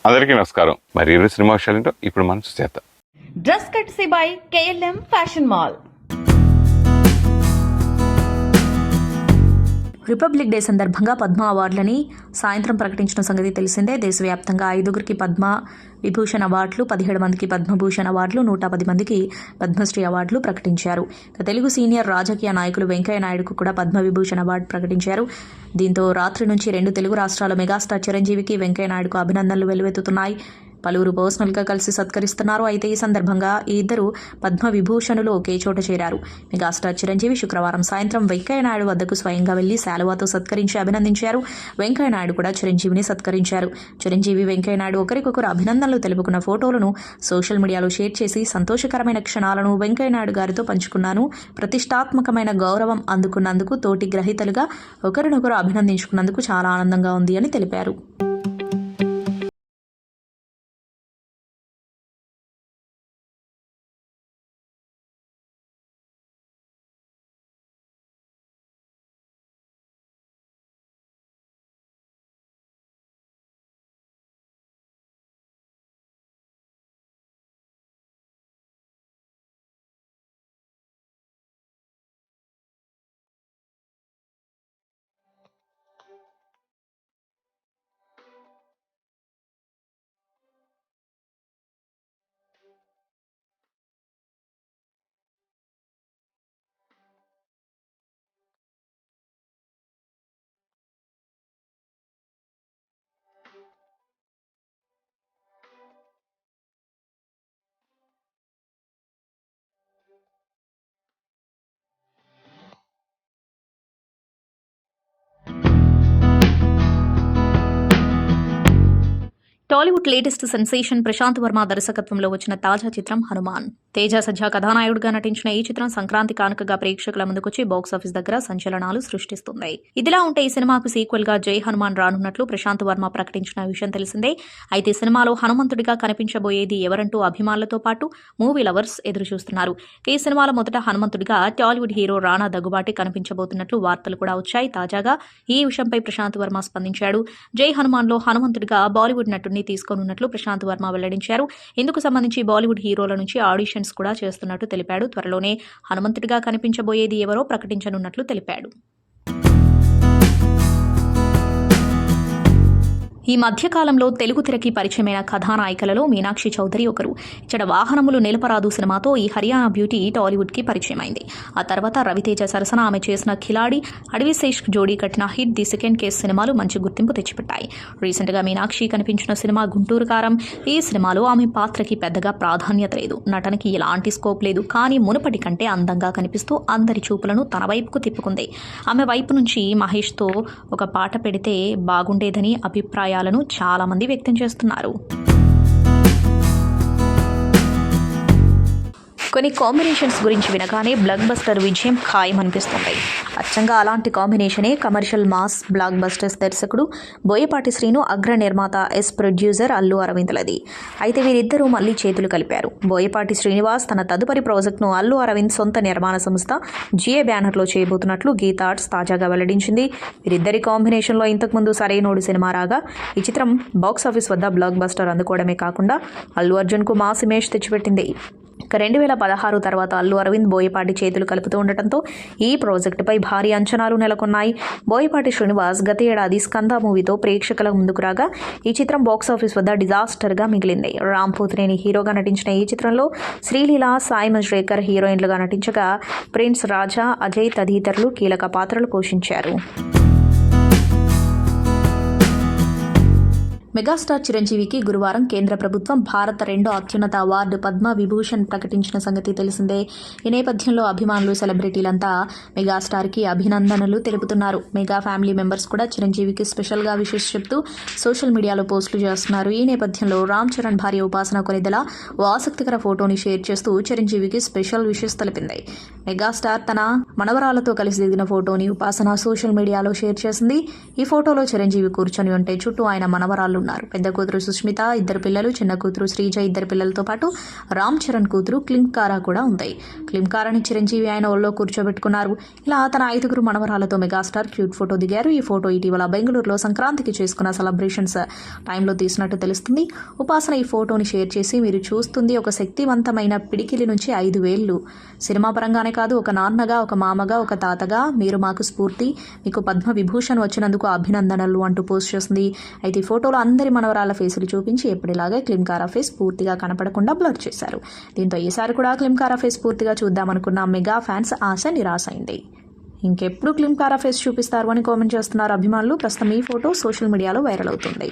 అందరికీ నమస్కారం. మరి ఈరోజు సినిమా విషయాలు ఇప్పుడు మనం చూసేద్దాం. Dress కట్సీ by KLM fashion mall. Republic day సందర్భంగా పద్మ అవార్డులని సాయంత్రం ప్రకటించిన సంగతి తెలిసిందే. దేశవ్యాప్తంగా 5గురికి పద్మ విభూషణ్ అవార్డులు, 17 మందికి పద్మభూషణ్ అవార్డులు, 110 మందికి పద్మశ్రీ అవార్డులు ప్రకటించారు. తెలుగు సీనియర్ రాజకీయ నాయకులు వెంకయ్య నాయుడుకు కూడా పద్మ విభూషణ్ అవార్డు ప్రకటించారు. దీంతో రాత్రి నుంచి 2 తెలుగు రాష్ట్రాల మెగాస్టార్ చిరంజీవికి వెంకయ్య నాయుడుకు అభినందనలు వెల్లువెత్తుతున్నాయి. పలువురు పర్సనల్గా కలిసి సత్కరిస్తున్నారు. అయితే ఈ సందర్భంగా ఈ ఇద్దరు పద్మ విభూషణులు ఒకే చోట చేరారు. మెగాస్టార్ చిరంజీవి శుక్రవారం సాయంత్రం వెంకయ్య నాయుడు వద్దకు స్వయంగా వెళ్లి శాలువాతో సత్కరించి అభినందించారు. వెంకయ్య నాయుడు కూడా చిరంజీవిని సత్కరించారు. చిరంజీవి వెంకయ్య నాయుడు ఒకరికొకరు అభినందనలు తెలుపుకున్న ఫోటోలను సోషల్ మీడియాలో షేర్ చేసి సంతోషకరమైన క్షణాలను వెంకయ్య నాయుడు గారితో పంచుకున్నాను. ప్రతిష్టాత్మకమైన గౌరవం అందుకున్నందుకు, తోటి గ్రహీతలుగా ఒకరినొకరు అభినందించుకున్నందుకు చాలా ఆనందంగా ఉంది అని తెలిపారు. టాలీవుడ్ లేటెస్ట్ సెన్సేషన్ ప్రశాంత్ వర్మ దర్శకత్వంలో వచ్చిన తాజా చిత్రం హనుమాన్. తేజ సజ్జా కథానాయుడుగా నటించిన ఈ చిత్రం సంక్రాంతి కానుకగా ప్రేక్షకుల ముందుకొచ్చి బాక్సాఫీస్ దగ్గర సంచలనాలు సృష్టిస్తుంది. ఇదిలా ఉంటే ఈ సినిమాకు సీక్వెల్ గా జై హనుమాన్ రానున్నట్లు ప్రశాంత్ వర్మ ప్రకటించిన విషయం తెలిసిందే. అయితే సినిమాలో హనుమంతుడిగా కనిపించబోయేది ఎవరంటూ అభిమానులతో పాటు మూవీ లవర్స్ ఎదురుచూస్తున్నారు. ఈ సినిమాలో మొదట హనుమంతుడిగా టాలీవుడ్ హీరో రానా దగ్గుబాటి కనిపించబోతున్నట్లు వార్తలు కూడా వచ్చాయి. తాజాగా ఈ విషయంపై ప్రశాంత్ వర్మ స్పందించాడు. జై హనుమాన్ లో హనుమంతుడిగా బాలీవుడ్ నటుడిని తీసుకోనున్నట్లు ప్రశాంత్ వర్మ వెల్లడించారు. ఇందుకు సంబంధించి బాలీవుడ్ హీరోల నుంచి ఆడిషన్స్ కూడా చేస్తున్నట్టు తెలిపాడు. త్వరలోనే హనుమంతుడిగా కనిపించబోయేది ఎవరో ప్రకటించనున్నట్లు తెలిపాడు. ఈ మధ్యకాలంలో తెలుగు తెరకి పరిచయమైన కథానాయికలలో మీనాక్షి చౌదరి ఒకరు. ఇచ్చట వాహనములు నిలపరాదు సినిమాతో ఈ హర్యానా బ్యూటీ టాలీవుడ్కి పరిచయమైంది. ఆ తర్వాత రవితేజ సరసన ఆమె చేసిన ఖిలాడి, అడవిశేష్ జోడీ కట్టిన హిట్ ది సెకండ్ కేస్ సినిమాలు మంచి గుర్తింపు తెచ్చిపెట్టాయి. రీసెంట్గా మీనాక్షి కనిపించిన సినిమా గుంటూరు కారం. ఈ సినిమాలో ఆమె పాత్రకి పెద్దగా ప్రాధాన్యత లేదు, నటనకి ఎలాంటి స్కోప్ లేదు. కానీ మునుపటి కంటే అందంగా కనిపిస్తూ అందరి చూపులను తన వైపుకు తిప్పుకుంది. ఆమె వైపు నుంచి మహేష్తో ఒక పాట పెడితే బాగుండేదని అభిప్రాయాలను చాలా మంది వ్యక్తం చేస్తున్నారు. కొన్ని కాంబినేషన్స్ గురించి వినగానే బ్లాక్ బస్టర్ విజయం ఖాయం అనిపిస్తుంది. అచ్చంగా అలాంటి కాంబినేషనే కమర్షియల్ మాస్ బ్లాక్ బస్టర్స్ దర్శకుడు బోయపాటి శ్రీను, అగ్ర నిర్మాత ప్రొడ్యూసర్ అల్లు అరవింద్లది. అయితే వీరిద్దరూ మళ్లీ చేతులు కలిపారు. బోయపాటి శ్రీనివాస్ తన తదుపరి ప్రాజెక్టును అల్లు అరవింద్ సొంత నిర్మాణ సంస్థ జిఏ బ్యానర్లో చేయబోతున్నట్లు గీతా ఆర్ట్స్ తాజాగా వెల్లడించింది. వీరిద్దరి కాంబినేషన్లో ఇంతకుముందు సరైనోడు సినిమా రాగా ఈ చిత్రం బాక్సాఫీస్ వద్ద బ్లాక్ బస్టర్ అందుకోవడమే కాకుండా అల్లు అర్జున్కు మాస్ ఇమేజ్ తెచ్చిపెట్టింది. 2016 తర్వాత అల్లు అరవింద్ బోయపాటి చేతులు కలుపుతూ ఉండటంతో ఈ ప్రాజెక్టుపై భారీ అంచనాలు నెలకొన్నాయి. బోయపాటి శ్రీనివాస్ గత ఏడాది స్కంద మూవీతో ప్రేక్షకుల ముందుకు రాగా ఈ చిత్రం బాక్సాఫీస్ వద్ద డిజాస్టర్గా మిగిలింది. రామ్ పోతినేని హీరోగా నటించిన ఈ చిత్రంలో శ్రీలీల, సాయి మంజ్రేకర్ హీరోయిన్లుగా నటించగా ప్రిన్స్ రాజా, అజయ్ తదితరులు కీలక పాత్రలు పోషించారు. మెగాస్టార్ చిరంజీవికి గురువారం కేంద్ర ప్రభుత్వం భారత 2వ అత్యున్నత అవార్డు పద్మ విభూషణ్ ప్రకటించిన సంగతి తెలిసిందే. ఈ నేపథ్యంలో అభిమానులు, సెలబ్రిటీలంతా మెగాస్టార్కి అభినందనలు తెలుపుతున్నారు. మెగా ఫ్యామిలీ మెంబర్స్ కూడా చిరంజీవికి స్పెషల్గా విషెస్ చెప్తూ సోషల్ మీడియాలో పోస్టులు చేస్తున్నారు. ఈ నేపథ్యంలో రామ్ చరణ్ భార్య ఉపాసన కొనిదెల ఓ ఆసక్తికర ఫోటోని షేర్ చేస్తూ చిరంజీవికి స్పెషల్ విషెస్ తెలిపింది. మెగాస్టార్ తన మనవరాలతో కలిసి దిగిన ఫోటోని ఉపాసన సోషల్ మీడియాలో షేర్ చేసింది. ఈ ఫోటోలో చిరంజీవి కూర్చొని ఉంటే చుట్టూ ఆయన మనవరాలు ఉన్నారు. పెద్ద కూతురు సుష్మిత, 2 పిల్లలు, చిన్న కూతురు శ్రీజ 2 పిల్లలతో పాటు రామ్ చరణ్ కూతురు క్లింకారా కూడా ఉంది. క్లింకారాని చిరంజీవి ఆయన ఒళ్ళో కూర్చోబెట్టుకున్నారు. ఇలా తన 5 మనవరాలతో మెగాస్టార్ క్యూట్ ఫోటో దిగారు. ఈ ఫోటో ఇటీవల బెంగళూరులో సంక్రాంతికి చేసుకున్న సెలబ్రేషన్స్ టైంలో తీసినట్టు తెలుస్తుంది. ఉపాసన ఈ ఫోటోని షేర్ చేసి, మీరు చూస్తుంది ఒక శక్తివంతమైన పిడికిలి నుంచి 5 వేళ్లు. సినిమా పరంగానే కాదు, ఒక నాన్నగా, ఒక మామగా, ఒక తాతగా మీరు మాకు స్ఫూర్తి. మీకు పద్మ విభూషణ్ వచ్చినందుకు అభినందనలు అంటూ పోస్ట్ చేస్తుంది. అయితే ఈ ఫోటోలో అందరి మనవరాల ఫేసులు చూపించి ఎప్పటిలాగే క్లింకారా ఫేస్ పూర్తిగా కనపడకుండా బ్లర్ చేశారు. దీంతో ఈసారి కూడా క్లింకారా ఫేస్ పూర్తిగా చూద్దామనుకున్న మెగా ఫ్యాన్స్ ఆశ నిరాశైంది. ఇంకెప్పుడు క్లింకారా ఫేస్ చూపిస్తారు అని కామెంట్ చేస్తున్నారు అభిమానులు. ప్రస్తుతం ఈ ఫోటో సోషల్ మీడియాలో వైరల్ అవుతుంది.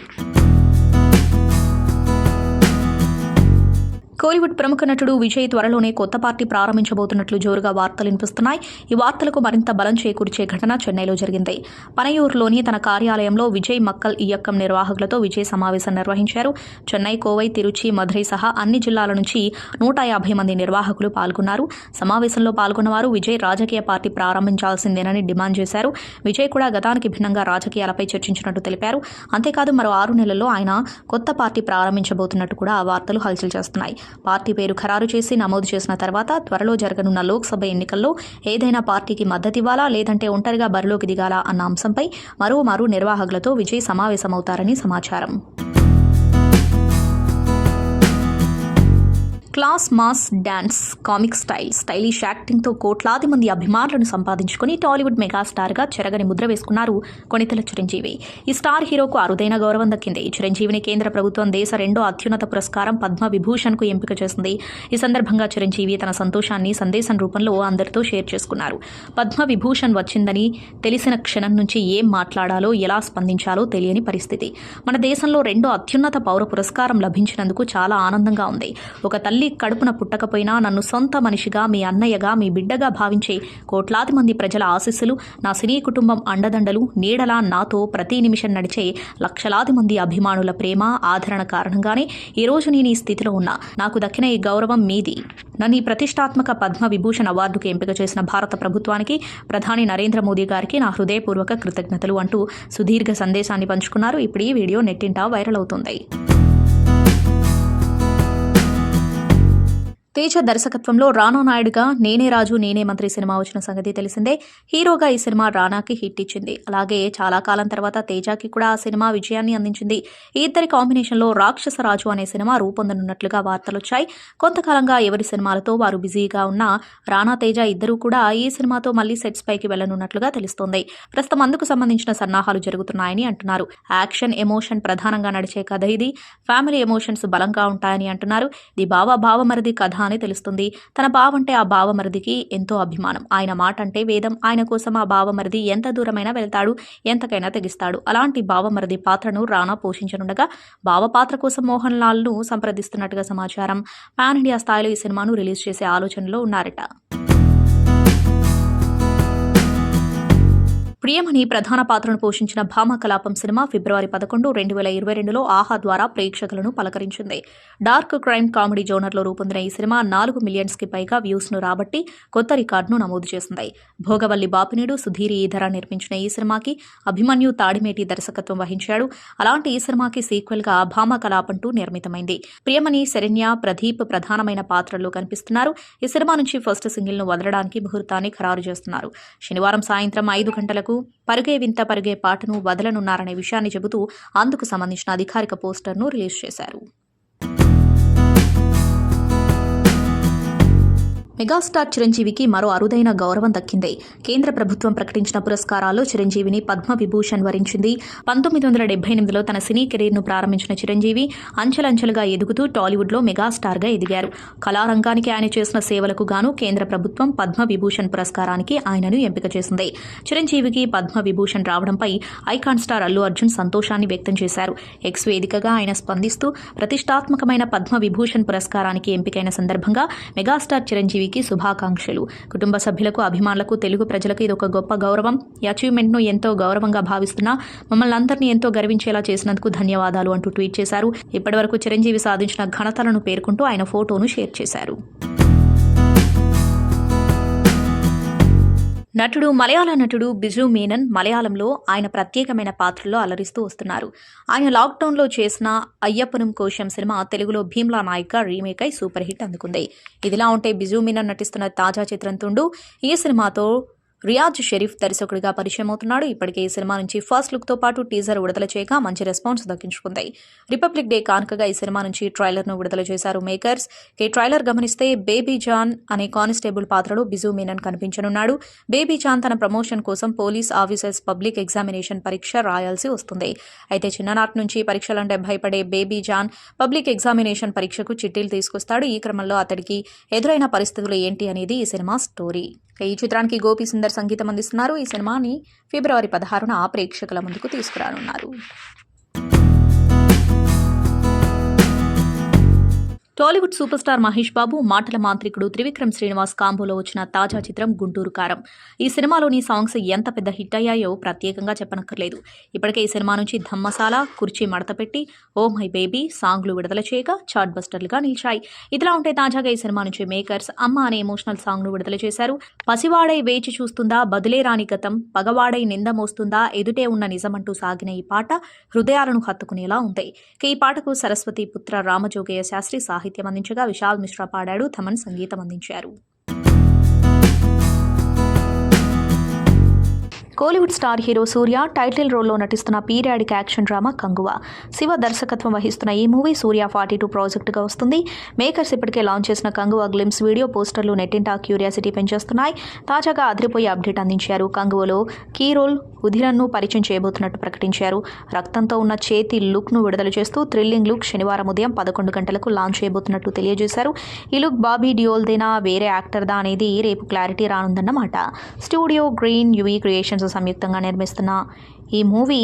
కోలీవుడ్ ప్రముఖ నటుడు విజయ్ త్వరలోనే కొత్త పార్టీ ప్రారంభించబోతున్నట్లు జోరుగా వార్తలు వినిపిస్తున్నాయి. ఈ వార్తలకు మరింత బలం చేకూర్చే ఘటన చెన్నైలో జరిగింది. పనయూరులోని తన కార్యాలయంలో విజయ్ మక్కల్ ఇయక్కం నిర్వాహకులతో విజయ్ సమావేశం నిర్వహించారు. చెన్నై, కోవై, తిరుచి, మధురై సహా అన్ని జిల్లాల నుంచి 150 మంది నిర్వాహకులు పాల్గొన్నారు. సమావేశంలో పాల్గొన్న వారు విజయ్ రాజకీయ పార్టీ ప్రారంభించాల్సిందేనని డిమాండ్ చేశారు. విజయ్ కూడా గతానికి భిన్నంగా రాజకీయాలపై చర్చించినట్టు తెలిపారు. అంతేకాదు మరో 6 నెలల్లో ఆయన కొత్త పార్టీ ప్రారంభించబోతున్నట్టు కూడా ఆ వార్తలు హల్చల్ చేస్తున్నాయి. పార్టీ పేరు ఖరారు చేసి నమోదు చేసిన తర్వాత త్వరలో జరగనున్న లోక్సభ ఎన్నికల్లో ఏదైనా పార్టీకి మద్దతివ్వాలా లేదంటే ఒంటరిగా బరిలోకి దిగాలా అన్న అంశంపై మరో నిర్వాహకులతో విజయ్ సమావేశమవుతారని సమాచారం. Class, mass, dance, comic stylish యాక్టింగ్తో కోట్లాది మంది అభిమానులను సంపాదించుకుని టాలీవుడ్ మెగాస్టార్గా చెరగని ముద్ర వేసుకున్నారు కొణితెల చిరంజీవి. ఈ స్టార్ హీరోకు అరుదైన గౌరవం దక్కింది. చిరంజీవిని కేంద్ర ప్రభుత్వం దేశ 2వ అత్యున్నత పురస్కారం పద్మ విభూషణ్కు ఎంపిక చేసింది. ఈ సందర్భంగా చిరంజీవి తన సంతోషాన్ని సందేశం రూపంలో అందరితో షేర్ చేసుకున్నారు. పద్మ విభూషణ్ వచ్చిందని తెలిసిన క్షణం నుంచి ఏం మాట్లాడాలో, ఎలా స్పందించాలో తెలియని పరిస్థితి. మన దేశంలో 2వ అత్యున్నత పౌర పురస్కారం లభించినందుకు చాలా ఆనందంగా ఉంది. ఒక తల్లి కడుపున పుట్టకపోయినా నన్ను సొంత మనిషిగా, మీ అన్నయ్యగా, మీ బిడ్డగా భావించే కోట్లాది మంది ప్రజల ఆశీస్సులు, నా సినీ కుటుంబం అండదండలు, నీడలా నాతో ప్రతి నిమిషం నడిచే లక్షలాది మంది అభిమానుల ప్రేమ, ఆదరణ కారణంగానే ఈరోజు నేను ఈ స్థితిలో ఉన్నా. నాకు దక్కిన ఈ గౌరవం మీది. నన్ను ఈ ప్రతిష్టాత్మక పద్మ విభూషణ్ అవార్డుకు ఎంపిక చేసిన భారత ప్రభుత్వానికి, ప్రధాని నరేంద్ర మోదీ గారికి నా హృదయపూర్వక కృతజ్ఞతలు అంటూ సుదీర్ఘ సందేశాన్ని పంచుకున్నారు. ఇప్పుడు ఈ వీడియో నెట్టింట వైరల్ అవుతుంది. తేజ దర్శకత్వంలో రానా నాయుడుగా నేనే రాజు నేనే మంత్రి సినిమా వచ్చిన సంగతి తెలిసిందే. హీరోగా ఈ సినిమా రానాకి హిట్ ఇచ్చింది. అలాగే చాలా కాలం తర్వాత తేజకి కూడా ఆ సినిమా విజయాన్ని అందించింది. ఈ ఇద్దరి కాంబినేషన్లో రాక్షస రాజు అనే సినిమా రూపొందనున్నట్లుగా వార్తలొచ్చాయి. కొంతకాలంగా ఎవరి సినిమాలతో వారు బిజీగా ఉన్న రానా, తేజ ఇద్దరూ కూడా ఈ సినిమాతో మళ్లీ సెట్స్ పైకి వెళ్లనున్నట్లుగా తెలుస్తోంది. ప్రస్తుతం అందుకు సంబంధించిన సన్నాహాలు జరుగుతున్నాయని అంటున్నారు. యాక్షన్, ఎమోషన్ ప్రధానంగా నడిచే కథ ఇది. ఫ్యామిలీ ఎమోషన్స్ బలంగా ఉంటాయని అంటున్నారు. ఇది బావమరిది కథ అని తెలుస్తుంది. తన బావంటే ఆ బావమరిదికి ఎంతో అభిమానం. ఆయన మాట అంటే వేదం. ఆయన కోసం ఆ బావమరిది ఎంత దూరమైనా వెళ్తాడు, ఎంతకైనా తెగిస్తాడు. అలాంటి బావమరిది పాత్రను రానా పోషించనుండగా బావ పాత్ర కోసం మోహన్ లాల్ను సంప్రదిస్తున్నట్టుగా సమాచారం. పాన్ ఇండియా స్థాయిలో ఈ సినిమాను రిలీజ్ చేసే ఆలోచనలో ఉన్నారట. ప్రియమణి ప్రధాన పాత్రను పోషించిన భామ కలాపం సినిమా ఫిబ్రవరి 11, 2022లో ఆహా ద్వారా ప్రేక్షకులను పలకరించింది. డార్క్ క్రైమ్ కామెడీ జోనర్లో రూపొందిన ఈ సినిమా 4 మిలియన్స్కి పైగా వ్యూస్ను రాబట్టి కొత్త రికార్డును నమోదు చేసింది. భోగవల్లి బాపినీడు, సుధీర్ ఈధర నిర్మించిన ఈ సినిమాకి అభిమన్యు తాడిమేటి దర్శకత్వం వహించాడు. అలాంటి ఈ సినిమాకి సీక్వెల్గా భామ కలాపం 2 నిర్మితమైంది. ప్రియమణి, శరణ్య, ప్రదీప్ ప్రధానమైన పాత్రల్లో కనిపిస్తున్నారు. ఈ సినిమా నుంచి ఫస్ట్ సింగిల్ను వదలడానికి ముహూర్తాన్ని ఖరారు చేస్తున్నారు. శనివారం సాయంత్రం 5 గంటలకు పరుగే వింత పరుగే పాటను వదలనున్నారనే విషయాన్ని చెబుతూ అందుకు సంబంధించిన అధికారిక పోస్టర్ను రిలీజ్ చేశారు. మెగాస్టార్ చిరంజీవికి మరో అరుదైన గౌరవం దక్కింది. కేంద్ర ప్రభుత్వం ప్రకటించిన పురస్కారాల్లో చిరంజీవిని పద్మ విభూషణ్ వరించింది. 1978లో తన సినీ కెరీర్ను ప్రారంభించిన చిరంజీవి అంచెలంచెలుగా ఎదుగుతూ టాలీవుడ్లో మెగాస్టార్గా ఎదిగారు. కళారంగానికి ఆయన చేసిన సేవలకు గాను కేంద్ర ప్రభుత్వం పద్మ విభూషణ్ పురస్కారానికి ఆయనను ఎంపిక చేసింది. చిరంజీవికి పద్మ విభూషణ్ రావడంపై ఐకాన్ స్టార్ అల్లు అర్జున్ సంతోషాన్ని వ్యక్తం చేశారు. ఎక్స్ వేదికగా ఆయన స్పందిస్తూ ప్రతిష్టాత్మకమైన పద్మ విభూషణ్ పురస్కారానికి ఎంపికైన సందర్భంగా మెగాస్టార్ చిరంజీవి శుభాకాంక్షలు. కుటుంబ సభ్యులకు, అభిమానులకు, తెలుగు ప్రజలకు ఇదొక గొప్ప గౌరవం. ఈ అచీవ్మెంట్ను ఎంతో గౌరవంగా భావిస్తున్నా, మమ్మల్ని అందరినీ ఎంతో గర్వించేలా చేసినందుకు ధన్యవాదాలు అంటూ ట్వీట్ చేశారు. ఇప్పటివరకు చిరంజీవి సాధించిన ఘనతలను పేర్కొంటూ ఆయన ఫోటోను షేర్ చేశారు. నటుడు మలయాళ నటుడు బిజు మీనన్ మలయాళంలో ఆయన ప్రత్యేకమైన పాత్రలో అలరిస్తూ వస్తున్నారు. ఆయన లాక్డౌన్లో చేసిన అయ్యప్పనం కోశం సినిమా తెలుగులో భీమ్లా నాయక్గా రీమేక్ అయి సూపర్ హిట్ అందుకుంది. ఇదిలా ఉంటే బిజు మీనన్ నటిస్తున్న తాజా చిత్రం తుండు ఈ సినిమాతో రియాజ్ షరీఫ్ దర్శకుడిగా పరిచయం అవుతున్నాడు. ఇప్పటికే ఈ సినిమా నుంచి ఫస్ట్ లుక్తో పాటు టీజర్ విడుదల చేయగా మంచి రెస్పాన్స్ దక్కించుకుంది. రిపబ్లిక్ డే కానుకగా ఈ సినిమా నుంచి ట్రైలర్ను విడుదల చేశారు మేకర్స్. ఈ ట్రైలర్ గమనిస్తే బేబీ జాన్ అనే కానిస్టేబుల్ పాత్రలో బిజు మీనన్ కనిపించనున్నాడు. బేబీ జాన్ తన ప్రమోషన్ కోసం పోలీస్ ఆఫీసర్స్ పబ్లిక్ ఎగ్జామినేషన్ పరీక్ష రాయాల్సి వస్తుంది. అయితే చిన్ననాటి నుంచి పరీక్షలంటే భయపడే బేబీ జాన్ పబ్లిక్ ఎగ్జామినేషన్ పరీక్షకు చిట్టీలు తీసుకొస్తాడు. ఈ క్రమంలో అతడికి ఎదురైన పరిస్థితులు ఏంటి అనేది ఈ సినిమా స్టోరీ. ఈ చిత్రానికి గోపి సుందర్ సంగీతం అందిస్తున్నారు. ఈ సినిమాని ఫిబ్రవరి 16న ప్రేక్షకుల ముందుకు తీసుకురానున్నారు. టాలీవుడ్ సూపర్ స్టార్ మహేష్ బాబు, మాటల మాంత్రికుడు త్రివిక్రమ్ శ్రీనివాస్ కాంబోలో వచ్చిన తాజా చిత్రం గుంటూరు కారం. ఈ సినిమాలోని సాంగ్స్ ఎంత పెద్ద హిట్ అయ్యాయో ప్రత్యేకంగా చెప్పనక్కర్లేదు. ఇప్పటికే ఈ సినిమా నుంచి ధమ్ మసాలా, కుర్చీ మడతపెట్టి, ఓ మై బేబీ సాంగ్లు విడుదల చేయగా చార్ట్ బస్టర్లుగా నిలిచాయి. ఇదిలా ఉంటే తాజాగా ఈ సినిమా నుంచి మేకర్స్ అమ్మ అనే ఎమోషనల్ సాంగ్ను విడుదల చేశారు. పసివాడై వేచి చూస్తుందా బదులే రాని గతం, పగవాడై నింద మోస్తుందా ఎదుటే ఉన్న నిజమంటూ సాగిన ఈ పాట హృదయాలను హత్తుకునేలా ఉంది. ఈ పాటకు సరస్వతి పుత్ర రామజోగయ్య శాస్త్రి సాహిత్యం అందించగా విశాల్ మిశ్రా పాడాడు. థమన్ సంగీతం అందించారు. కోలీవుడ్ స్టార్ హీరో సూర్య టైటిల్ రోల్లో నటిస్తున్న periodic action drama Kanguva. Shiva దర్శకత్వం వహిస్తున్న ఈ మూవీ సూర్య 42 ప్రాజెక్టుగా వస్తుంది. మేకర్స్ ఇప్పటికే లాంచ్ చేసిన కంగువ గ్లిమ్స్ వీడియో పోస్టర్లు నెట్టింటా క్యూరియాసిటీ పెంచేస్తున్నాయి. తాజాగా అదిరిపోయే అప్డేట్ అందించారు. కంగువలో కీ రోల్ ఉధిరన్ను పరిచయం చేయబోతున్నట్టు ప్రకటించారు. రక్తంతో ఉన్న చేతి లుక్ను విడుదల చేస్తూ థ్రిల్లింగ్ లుక్ శనివారం ఉదయం 11 గంటలకు లాంచ్ చేయబోతున్నట్టు తెలియజేశారు. ఈ లుక్ బాబీ డియోల్దేనా వేరే యాక్టర్దా అనేది రేపు క్లారిటీ రానుందన్నమాట. స్టూడియో గ్రీన్ యువీ క్రియేషన్స్ సంయుక్తంగా నిర్మిస్తున్న ఈ మూవీ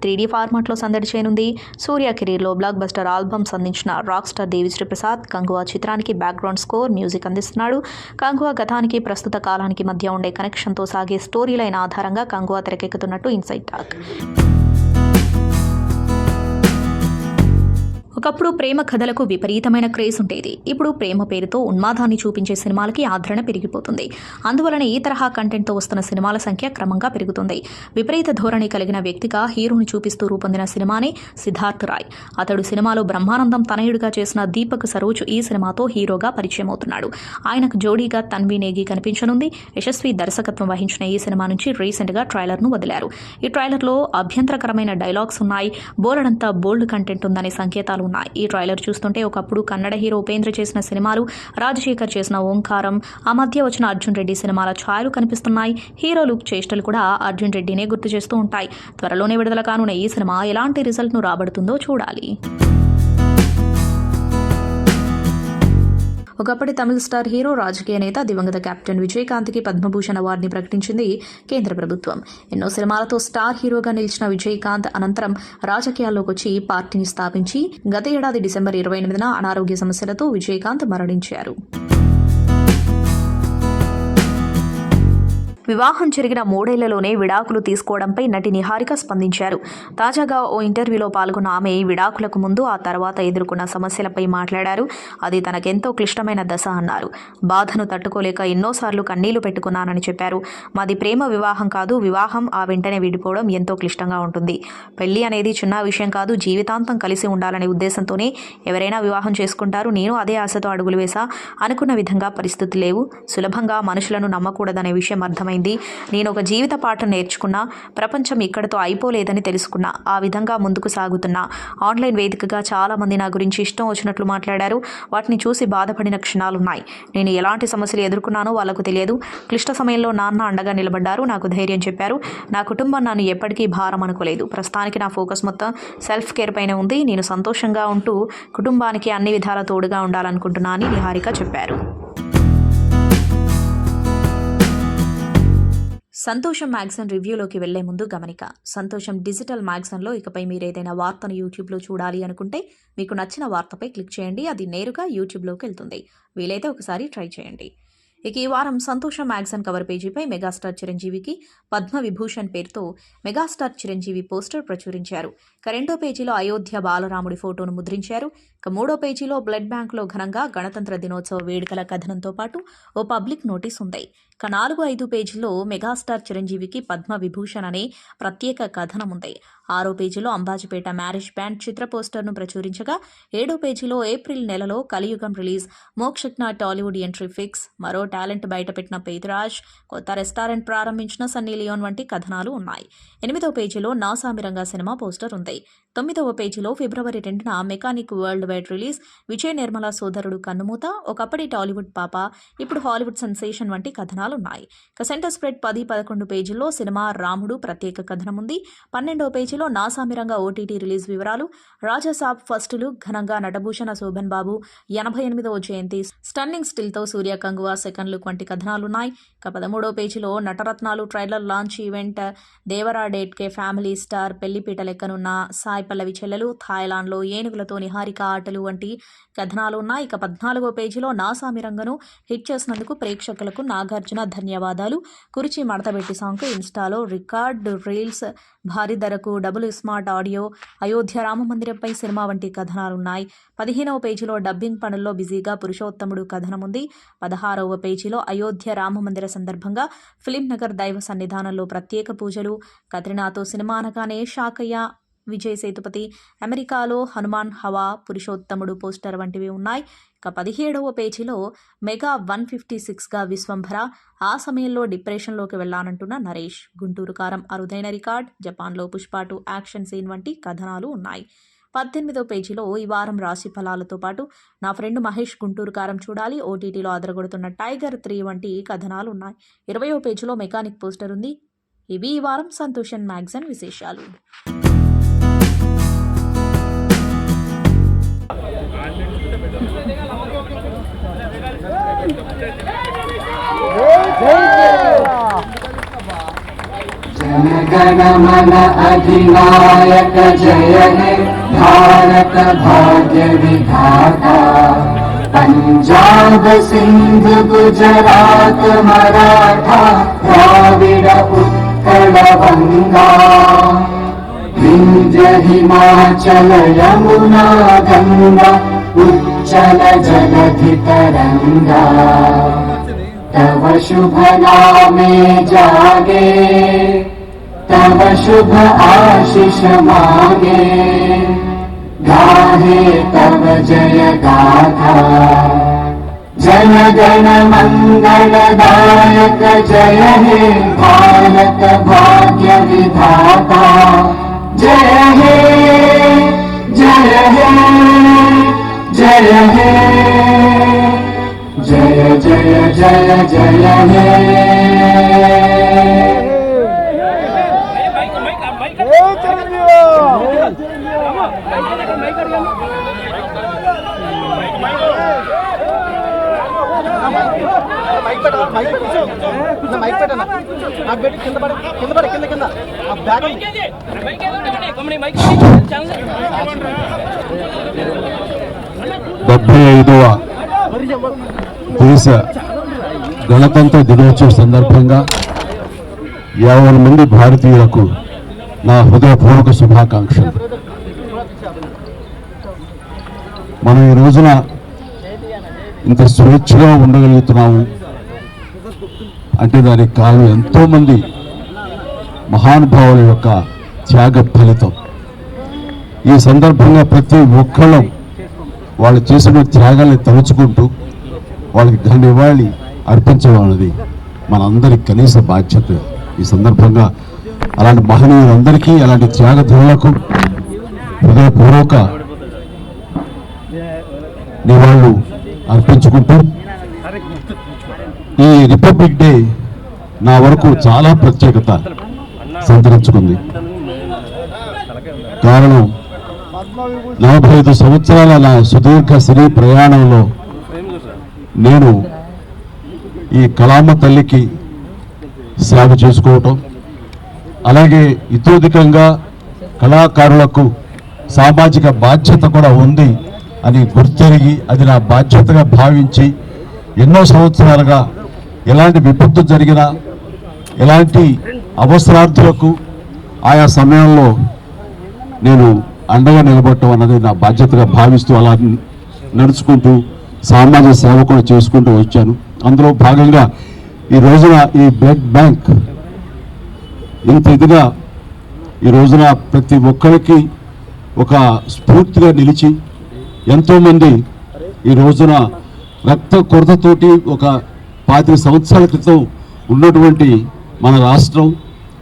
3D ఫార్మాట్లో సందడి చేయనుంది. సూర్య కెరీర్లో బ్లాక్ బస్టర్ ఆల్బమ్స్ అందించిన రాక్ స్టార్ దేవిశ్రీ ప్రసాద్ కంగువా చిత్రానికి బ్యాక్గ్రౌండ్ స్కోర్, మ్యూజిక్ అందిస్తున్నాడు. కంగువా గతానికి ప్రస్తుత కాలానికి మధ్య ఉండే కనెక్షన్తో సాగే స్టోరీ లైన్ ఆధారంగా కంగువా తెరకెక్కుతున్నట్టు ఇన్సైడ్ టాక్. ఒకప్పుడు ప్రేమ కథలకు విపరీతమైన క్రేజ్ ఉండేది. ఇప్పుడు ప్రేమ పేరుతో ఉన్మాదాన్ని చూపించే సినిమాలకి ఆదరణ పెరిగిపోతుంది. అందువలన ఈ తరహా కంటెంట్తో వస్తున్న సినిమాల సంఖ్య క్రమంగా పెరుగుతుంది. విపరీత ధోరణి కలిగిన వ్యక్తిగా హీరోని చూపిస్తూ రూపొందిన సినిమానే సిద్ధార్థ్ రాయ్. అతడు సినిమాలో బ్రహ్మానందం తనయుడిగా చేసిన దీపక్ సరోజ్ ఈ సినిమాతో హీరోగా పరిచయం అవుతున్నాడు. ఆయనకు జోడీగా తన్వి నేగి కనిపించనుంది. యశస్వి దర్శకత్వం వహించిన ఈ సినిమా నుంచి రీసెంట్గా ట్రైలర్ను వదిలారు. ఈ ట్రైలర్లో అభ్యంతరకరమైన డైలాగ్స్ ఉన్నాయి. బోలెడంతా బోల్డ్ కంటెంట్ ఉందనే సంకేతాలు ఉన్నాయి. ఈ ట్రైలర్ చూస్తుంటే ఒకప్పుడు కన్నడ హీరో ఉపేంద్ర చేసిన సినిమాలు, రాజశేఖర్ చేసిన ఓంకారం, ఆ మధ్య వచ్చిన అర్జున్ రెడ్డి సినిమాల ఛాయలు కనిపిస్తున్నాయి. హీరో లుక్ చేష్టలు కూడా అర్జున్ రెడ్డినే గుర్తు చేస్తూ ఉంటాయి. త్వరలోనే విడుదల కానున్న ఈ సినిమా ఎలాంటి రిజల్ట్ను రాబడుతుందో చూడాలి. ఒకప్పటి తమిళ స్టార్ హీరో, రాజకీయ నేత దివంగత కెప్టెన్ విజయకాంత్కి పద్మభూషణ్ అవార్డుని ప్రకటించింది కేంద్ర ప్రభుత్వం. ఎన్నో సినిమాలతో స్టార్ హీరోగా నిలిచిన విజయకాంత్ అనంతరం రాజకీయాల్లోకి వచ్చి పార్టీని స్థాపించి గత ఏడాది డిసెంబర్ 28న అనారోగ్య సమస్యలతో విజయకాంత్ మరణించారు. వివాహం జరిగిన 3 ఏళ్లలోనే విడాకులు తీసుకోవడంపై నటి నిహారిక స్పందించారు. తాజాగా ఓ ఇంటర్వ్యూలో పాల్గొన్న ఆమె విడాకులకు ముందు, ఆ తర్వాత ఎదుర్కొన్న సమస్యలపై మాట్లాడారు. అది తనకెంతో క్లిష్టమైన దశ అన్నారు. బాధను తట్టుకోలేక ఎన్నోసార్లు కన్నీళ్లు పెట్టుకున్నానని చెప్పారు. మాది ప్రేమ వివాహం కాదు. వివాహం ఆ వెంటనే విడిపోవడం ఎంతో క్లిష్టంగా ఉంటుంది. పెళ్లి అనేది చిన్న విషయం కాదు. జీవితాంతం కలిసి ఉండాలనే ఉద్దేశంతోనే ఎవరైనా వివాహం చేసుకుంటారు. నేను అదే ఆశతో అడుగులు వేశా. అనుకున్న విధంగా పరిస్థితులు లేవు. సులభంగా మనుషులను నమ్మకూడదనే విషయం అర్థమైంది. నేను ఒక జీవిత పాఠం నేర్చుకున్నా. ప్రపంచం ఇక్కడతో అయిపోలేదని తెలుసుకున్నా. ఆ విధంగా ముందుకు సాగుతున్నా. ఆన్లైన్ వేదికగా చాలా మంది నా గురించి ఇష్టం వచ్చినట్లు మాట్లాడారు. వాటిని చూసి బాధపడిన క్షణాలున్నాయి. నేను ఎలాంటి సమస్యలు ఎదుర్కొన్నానో వాళ్లకు తెలియదు. క్లిష్ట సమయంలో నాన్న అండగా నిలబడ్డారు. నాకు ధైర్యం చెప్పారు. నా కుటుంబం నన్ను ఎప్పటికీ భారం అనుకోలేదు. ప్రస్తుతానికి నా ఫోకస్ మొత్తం సెల్ఫ్ కేర్ పైన ఉంది. నేను సంతోషంగా ఉంటూ కుటుంబానికి అన్ని విధాల తోడుగా ఉండాలనుకుంటున్నా అని నిహారిక చెప్పారు. సంతోషం మ్యాగజైన్ రివ్యూలోకి వెళ్లే ముందు గమనిక. సంతోషం డిజిటల్ మ్యాగజైన్లో ఇకపై మీరు ఏదైనా వార్తను యూట్యూబ్లో చూడాలి అనుకుంటే మీకు నచ్చిన వార్తపై క్లిక్ చేయండి. అది నేరుగా యూట్యూబ్లోకి వెళ్తుంది. వీలైతే ఒకసారి ట్రై చేయండి. ఇక ఈ వారం సంతోషం మ్యాగజైన్ కవర్ పేజీపై మెగాస్టార్ చిరంజీవికి పద్మ విభూషణ్ పేరుతో మెగాస్టార్ చిరంజీవి పోస్టర్ ప్రచురించారు. రెండో పేజీలో అయోధ్య బాలరాముడి ఫోటోను ముద్రించారు. ఇక మూడో పేజీలో బ్లడ్ బ్యాంక్లో ఘనంగా గణతంత్ర దినోత్సవ వేడుకల కథనంతో పాటు ఓ పబ్లిక్ నోటీస్ ఉంది. ఇక 4-5 పేజీల్లో మెగాస్టార్ చిరంజీవికి పద్మ విభూషణ్ అనే ప్రత్యేక కథనం ఉంది. 6 పేజీలో అంబాజీపేట మ్యారేజ్ బ్యాండ్ చిత్ర పోస్టర్ను ప్రచురించగా 7 పేజీలో ఏప్రిల్ నెలలో కలియుగం release, Mokshagna Tollywood entry fix, మరో టాలెంట్ బయటపెట్టిన పేతురాజ్, కొత్త రెస్టారెంట్ ప్రారంభించిన సన్నీ లియోన్ వంటి కథనాలు ఉన్నాయి. 8వ పేజీలో నా సామిరంగా సినిమా పోస్టర్ ఉంది. 9వ పేజీలో ఫిబ్రవరి 2న mechanic worldwide release, Vijay Nirmala సోదరుడు కన్నుమూత, ఒకప్పటి టాలీవుడ్ పాప ఇప్పుడు హాలీవుడ్ సెన్సేషన్ వంటి కథనాలు ఉన్నాయి. ఇక సెంటర్ స్ప్రెడ్ 10-11 పేజీల్లో సినిమా రాముడు ప్రత్యేక కథనం ఉంది. 12వ పేజీలో నా సామిరంగా ఓటీటీ రిలీజ్ వివరాలు, రాజాసాబ్ ఫస్ట్ లుక్, ఘనంగా నటభూషణ శోభన్ బాబు 88వ జయంతి, స్టన్నింగ్ స్టిల్తో సూర్య కంగువా సెకండ్ లుక్ వంటి కథనాలున్నాయి. ఇక 13వ పేజీలో Nataratnalu trailer launch event, Devara డేట్కే ఫ్యామిలీ స్టార్, పెళ్లిపీట లెక్కనున్న సాయి పల్లవి చెల్లెలు, థాయిలాండ్లో ఏనుగులతో నిహారిక ఆటలు వంటి కథనాలు ఉన్నాయి. ఇక 14వ పేజీలో నా సామిరంగను హిట్ చేసినందుకు ప్రేక్షకులకు నాగార్జున ధన్యవాదాలు, కుర్చీ మడతబెట్టి సాంగ్కు ఇన్స్టాలో రికార్డ్ రీల్స్, భారీ ధరకు double smart audio, Ayodhya Rama మందిరంపై సినిమా వంటి కథనాలున్నాయి. 15వ పేజీలో డబ్బింగ్ పనుల్లో బిజీగా పురుషోత్తముడు కథనం ఉంది. 16వ పేజీలో అయోధ్య రామ మందిర సందర్భంగా ఫిలిం నగర్ దైవ సన్నిధానంలో ప్రత్యేక పూజలు, కత్రినాతో సినిమా అనగానే షాకయ్య, విజయ్ సేతుపతి, అమెరికాలో హనుమాన్ హవా, పురుషోత్తముడు పోస్టర్ వంటివి ఉన్నాయి. ఇక 17వ పేజీలో మెగా 156గా విశ్వంభర, ఆ సమయంలో డిప్రెషన్లోకి వెళ్లానంటున్న నరేష్, గుంటూరు కారం అరుదైన రికార్డ్, జపాన్లో పుష్ప 2 యాక్షన్ సీన్ వంటి కథనాలు ఉన్నాయి. 18వ పేజీలో ఈ వారం రాశి ఫలాలతో పాటు నా ఫ్రెండ్ మహేష్ గుంటూరు కారం చూడాలి, ఓటీటీలో అదరగొడుతున్న టైగర్ 3 వంటి కథనాలు ఉన్నాయి. 20వ పేజీలో మెకానిక్ పోస్టర్ ఉంది. ఇవి ఈ వారం సంతోషన్ మ్యాగజైన్ విశేషాలు. जनगण मन अधिनायक जय हे भारत भाग्य विधाता, पंजाब सिंध गुजरात मराठा द्राविड उत्कल गंगा, विंध्य हिमाचल यमुना गंगा उच्चल जलधि तरंगा, तव शुभ नामे जागे, तव शुभ आशीष मांगे, गाहे तव जय गाथा, जन गण मंगल दायक जय हे भारत भाग्य विधाता, जय हे जय हे जय हे जय जय जय जय हे। దేశ గణతంత్ర దినోత్సవ సందర్భంగా 50 మంది భారతీయులకు నా హృదయపూర్వక శుభాకాంక్షలు. మనం ఈ రోజున ఇంత స్వేచ్ఛగా ఉండగలుగుతున్నాము అంటే దానికి కారణం ఎంతోమంది మహానుభావుల యొక్క త్యాగ ఫలితం. ఈ సందర్భంగా ప్రతి ఒక్కళ్ళం వాళ్ళు చేసిన త్యాగాల్ని తలుచుకుంటూ వాళ్ళకి ఘన నివాళి అర్పించడం అనేది మనందరి కనీస బాధ్యత. ఈ సందర్భంగా అలాంటి మహనీయులందరికీ, అలాంటి త్యాగధనులకు హృదయపూర్వక నివాళులు అర్పించుకుంటూ ఈ రిపబ్లిక్ డే నా వరకు చాలా ప్రత్యేకత సంతరించుకుంది. కారణం 45 సంవత్సరాల నా సుదీర్ఘ సినీ ప్రయాణంలో నేను ఈ కళామ తల్లికి సేవ చేసుకోవటం, అలాగే ఇతోధికంగా కళాకారులకు సామాజిక బాధ్యత కూడా ఉంది అని గుర్తెరిగి అది నా బాధ్యతగా భావించి ఎన్నో సంవత్సరాలుగా ఎలాంటి విపత్తు జరిగినా, ఎలాంటి అవసరార్థులకు ఆయా సమయంలో నేను అండగా నిలబడటం అన్నది నా బాధ్యతగా భావిస్తూ అలా నడుచుకుంటూ సామాజిక సేవ కూడా చేసుకుంటూ వచ్చాను. అందులో భాగంగా ఈ రోజున ఈ బ్లడ్ బ్యాంక్ ఇంత ఇదిగా ఈ రోజున ప్రతి ఒక్కరికి ఒక స్ఫూర్తిగా నిలిచి ఎంతోమంది ఈ రోజున రక్త కొరతతోటి ఒక 25 సంవత్సరాల క్రితం ఉన్నటువంటి మన రాష్ట్రం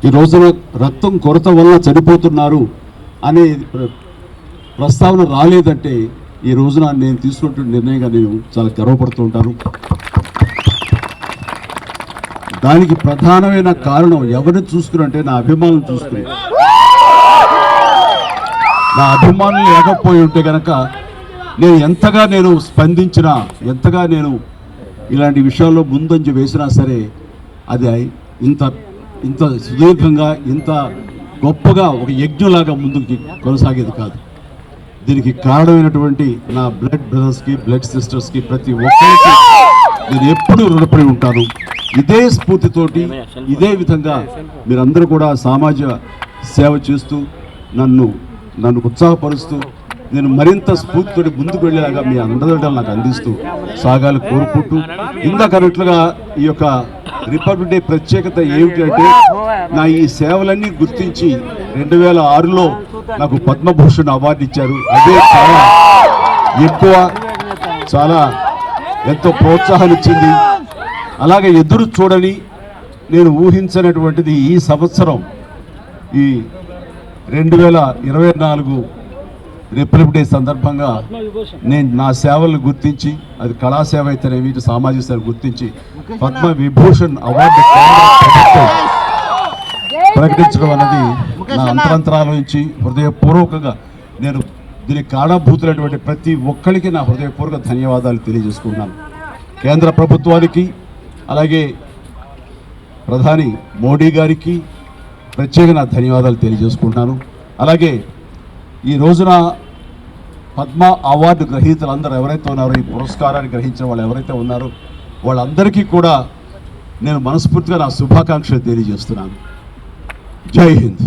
ఈ రోజున రక్తం కొరత వల్ల చనిపోతున్నారు అనే ప్రస్తావన రాలేదంటే ఈ రోజున నేను తీసుకున్నటువంటి నిర్ణయంగా నేను చాలా గర్వపడుతూ ఉంటాను. దానికి ప్రధానమైన కారణం ఎవరిని చూసుకున్నంటే నా అభిమానులు చూసుకుని. నా అభిమానులు లేకపోయి ఉంటే కనుక నేను ఎంతగా నేను స్పందించినా, ఎంతగా నేను ఇలాంటి విషయాల్లో ముందంజ వేసినా సరే అది ఇంత సుదీర్ఘంగా ఇంత గొప్పగా ఒక యజ్ఞలాగా ముందుకు కొనసాగేది కాదు. దీనికి కారణమైనటువంటి నా బ్లడ్ బ్రదర్స్కి, బ్లడ్ సిస్టర్స్కి, ప్రతి ఒక్కరికి నేను ఎప్పుడూ రుణపడి ఉంటాను. ఇదే స్ఫూర్తితోటి ఇదే విధంగా మీరందరూ కూడా సామాజిక సేవ చేస్తూ నన్ను ఉత్సాహపరుస్తూ నేను మరింత స్ఫూర్తితోటి ముందుకు వెళ్ళేలాగా మీ అండదండలు నాకు అందిస్తూ సాగాలి కోరుకుంటూ, ఇందాకన్నట్లుగా ఈ యొక్క రిపబ్లిక్ డే ప్రత్యేకత ఏమిటి అంటే నా ఈ సేవలన్నీ గుర్తించి 2006లో నాకు పద్మభూషణ్ అవార్డు ఇచ్చారు. అదే చాలా ఎక్కువ, చాలా ఎంతో ప్రోత్సాహాన్ని ఇచ్చింది. అలాగే ఎదురు చూడని నేను ఊహించినటువంటిది ఈ సంవత్సరం ఈ 2024 రిపబ్లిక్ డే సందర్భంగా నేను నా సేవలను గుర్తించి, అది కళాసేవ అయితేనేమి, సామాజిక సేవ గుర్తించి పద్మ విభూషణ్ అవార్డు ప్రకటించడం అనేది నా అంతరంతరాల నుంచి హృదయపూర్వకంగా నేను దీనికి కారణభూతులైనటువంటి ప్రతి ఒక్కరికి నా హృదయపూర్వక ధన్యవాదాలు తెలియజేసుకున్నాను. కేంద్ర ప్రభుత్వానికి అలాగే ప్రధాని మోడీ గారికి ప్రత్యేక నా ధన్యవాదాలు తెలియజేసుకుంటున్నాను. అలాగే ఈ రోజున పద్మ అవార్డు గ్రహీతలందరూ ఎవరైతే ఉన్నారో, ఈ పురస్కారాన్ని గ్రహించిన వాళ్ళు ఎవరైతే ఉన్నారో వాళ్ళందరికీ కూడా నేను మనస్ఫూర్తిగా నా శుభాకాంక్షలు తెలియజేస్తున్నాను. జై హింద్.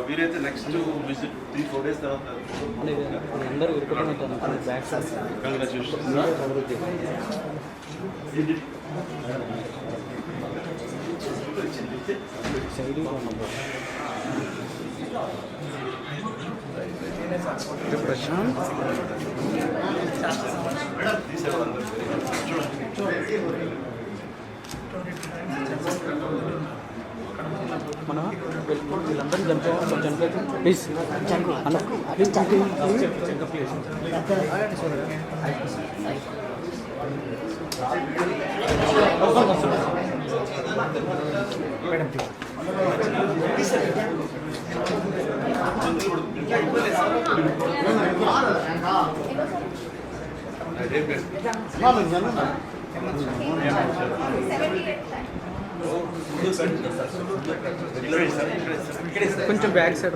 వీరైతే నెక్స్ట్ విజిట్ 3-4 డేస్ తర్వాత మన వీళ్ళందరూ చనిపోతే ప్లీజ్ అన్న ప్లీజ్ కొంచెం బ్యాక్ సైడ్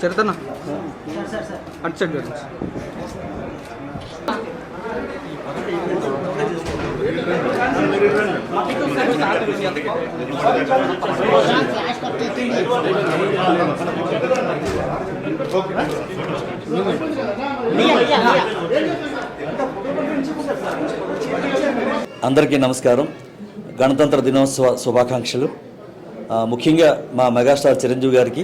చెప్తానా అటు సైడ్ అందరికీ నమస్కారం. గణతంత్ర దినోత్సవ శుభాకాంక్షలు. ముఖ్యంగా మా మెగాస్టార్ చిరంజీవి గారికి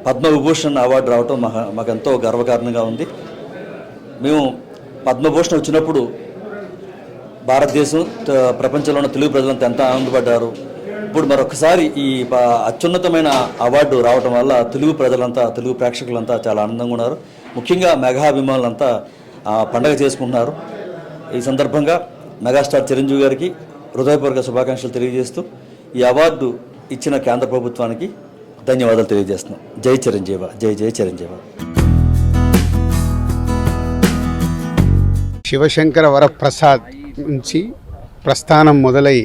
పద్మవిభూషణ్ అవార్డు రావటం మాకు ఎంతో గర్వకారణంగా ఉంది. మేము పద్మభూషణ్ వచ్చినప్పుడు భారతదేశం, ప్రపంచంలో ఉన్న తెలుగు ప్రజలంతా ఎంత ఆనందపడ్డారు. ఇప్పుడు మరొకసారి ఈ అత్యున్నతమైన అవార్డు రావటం వల్ల తెలుగు ప్రజలంతా, తెలుగు ప్రేక్షకులంతా చాలా ఆనందంగా ఉన్నారు. ముఖ్యంగా మెగా అభిమానులంతా పండగ చేసుకుంటున్నారు. ఈ సందర్భంగా మెగాస్టార్ చిరంజీవి గారికి హృదయపూర్వక శుభాకాంక్షలు తెలియజేస్తూ ఈ అవార్డు ఇచ్చిన కేంద్ర ప్రభుత్వానికి ధన్యవాదాలు తెలియజేస్తున్నాం. జై చిరంజీవ, జై జై చిరంజీవ. శివశంకర వరప్రసాద్ నుంచి ప్రస్థానం మొదలై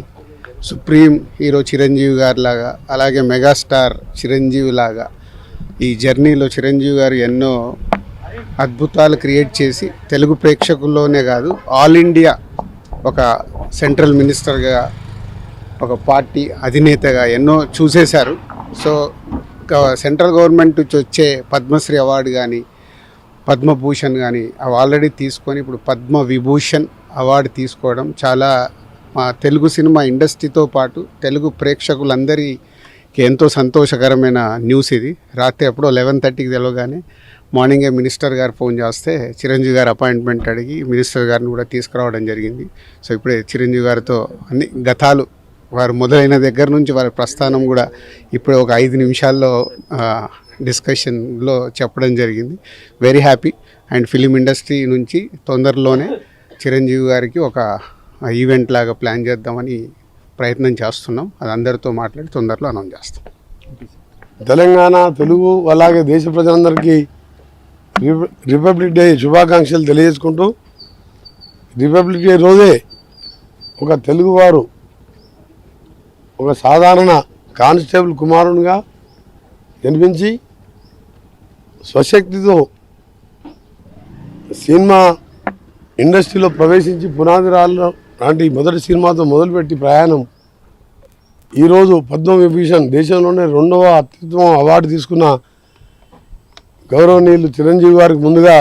సుప్రీం హీరో చిరంజీవి గారి లాగా, అలాగే మెగాస్టార్ చిరంజీవి లాగా ఈ జర్నీలో చిరంజీవి గారు ఎన్నో అద్భుతాలు క్రియేట్ చేసి తెలుగు ప్రేక్షకుల్లోనే కాదు ఆల్ ఇండియా ఒక సెంట్రల్ మినిస్టర్గా, ఒక పార్టీ అధినేతగా ఎన్నో చూసేశారు. సో సెంట్రల్ గవర్నమెంట్ నుంచి వచ్చే పద్మశ్రీ అవార్డు కానీ, పద్మభూషణ్ కానీ అవి ఆల్రెడీ తీసుకొని ఇప్పుడు పద్మ విభూషణ్ అవార్డు తీసుకోవడం చాలా మా తెలుగు సినిమా ఇండస్ట్రీతో పాటు తెలుగు ప్రేక్షకులందరికీ ఎంతో సంతోషకరమైన న్యూస్ ఇది. రాత్రి ఎప్పుడో 11:30కి తెలవగానే మార్నింగే మినిస్టర్ గారు ఫోన్ చేస్తే చిరంజీవి గారు అపాయింట్మెంట్ అడిగి మినిస్టర్ గారిని కూడా తీసుకురావడం జరిగింది. సో ఇప్పుడే చిరంజీవి గారితో అన్ని గతాలు వారు మొదలైన దగ్గర నుంచి వారి ప్రస్థానం కూడా ఇప్పుడు ఒక 5 నిమిషాల్లో డిస్కషన్లో చెప్పడం జరిగింది. Very happy. And film industry నుంచి తొందరలోనే చిరంజీవి గారికి ఒక ఈవెంట్ లాగా ప్లాన్ చేద్దామని ప్రయత్నం చేస్తున్నాం. అది అందరితో మాట్లాడి తొందరలో అనౌన్స్ చేస్తాం. తెలంగాణ తెలుగు అలాగే దేశ ప్రజలందరికీ రిపబ్లిక్ డే శుభాకాంక్షలు తెలియజేసుకుంటూ, రిపబ్లిక్ డే రోజే ఒక తెలుగువారు ఒక సాధారణ కానిస్టేబుల్ కుమారునిగా జన్మించి స్వశక్తితో సినిమా ఇండస్ట్రీలో ప్రవేశించి పునాది రాళ్ళ లాంటి మొదటి సినిమాతో మొదలుపెట్టి ప్రయాణం ఈరోజు పద్మవిభూషణ్ దేశంలోనే 2వ అత్యుత్తమ అవార్డు తీసుకున్న గౌరవనీయులు చిరంజీవి గారికి ముందుగా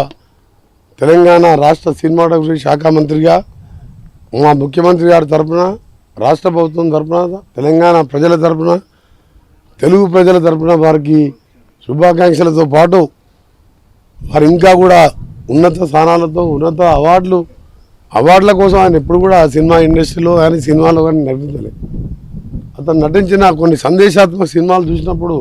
తెలంగాణ రాష్ట్ర సినిమాటోగ్రఫీ శాఖ మంత్రిగా మా ముఖ్యమంత్రి గారి తరఫున, రాష్ట్ర ప్రభుత్వం తరఫున, తెలంగాణ ప్రజల తరఫున, తెలుగు ప్రజల తరఫున వారికి శుభాకాంక్షలతో పాటు వారు ఇంకా కూడా ఉన్నత స్థానాలతో ఉన్నత అవార్డుల కోసం ఆయన ఎప్పుడు కూడా సినిమా ఇండస్ట్రీలో కానీ సినిమాలో కానీ నటించలేదు. అతను నటించిన కొన్ని సందేశాత్మక సినిమాలు చూసినప్పుడు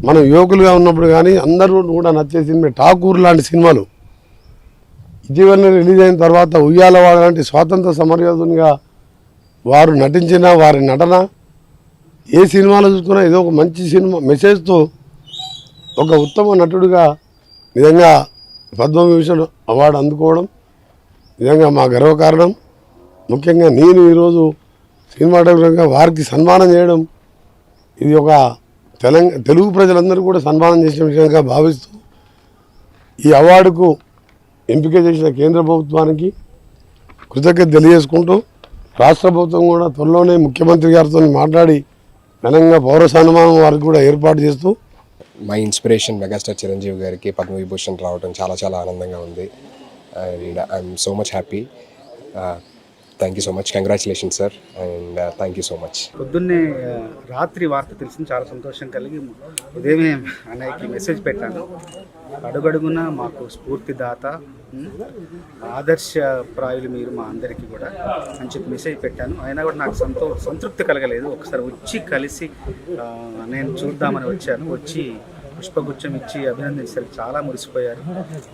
మనం యువకులుగా ఉన్నప్పుడు కానీ అందరూ కూడా నచ్చే సినిమా ఠాకూర్ లాంటి సినిమాలు, ఇటీవలనే రిలీజ్ అయిన తర్వాత ఉయ్యాలవాడ లాంటి స్వాతంత్ర సమరయోధునిగా వారు నటించిన వారి నటన ఏ సినిమాలో చూసుకున్నా ఏదో ఒక మంచి సినిమా మెసేజ్తో ఒక ఉత్తమ నటుడిగా నిజంగా పద్మవిభూషణ్ అవార్డు అందుకోవడం నిజంగా మా గర్వకారణం. ముఖ్యంగా నేను ఈరోజు సినిమాటోగ్రఫీగా వారికి సన్మానం చేయడం ఇది ఒక తెలుగు ప్రజలందరూ కూడా సన్మానం చేసిన విషయంగా భావిస్తూ ఈ అవార్డుకు ఎంపిక చేసిన కేంద్ర ప్రభుత్వానికి కృతజ్ఞత తెలియజేసుకుంటూ, రాష్ట్ర ప్రభుత్వం కూడా త్వరలోనే ముఖ్యమంత్రి గారితో మాట్లాడి ఘనంగా పౌర సన్మానం వారికి కూడా ఏర్పాటు చేస్తూ, మై ఇన్స్పిరేషన్ మెగాస్టార్ చిరంజీవి గారికి పద్మవిభూషణ్ రావడం చాలా చాలా ఆనందంగా ఉంది. And I'm so much happy. Thank you so much. Congratulation sir. And thank you so much. పొద్దున్నే రాత్రి వార్త తెలిసింది, చాలా సంతోషం కలిగి ఉదయమే అన్నయ్యకి మెసేజ్ పెట్టాను. అడుగడుగున మాకు స్ఫూర్తిదాత, ఆదర్శప్రాయులు మీరు మా అందరికీ కూడా అని చెప్పి మెసేజ్ పెట్టాను. అయినా కూడా నాకు సంతృప్తి కలగలేదు. ఒకసారి వచ్చి కలిసి నేను చూద్దామని వచ్చాను. వచ్చి పుష్పగుచ్చం ఇచ్చి అభినందించేసరికి చాలా మురిసిపోయారు.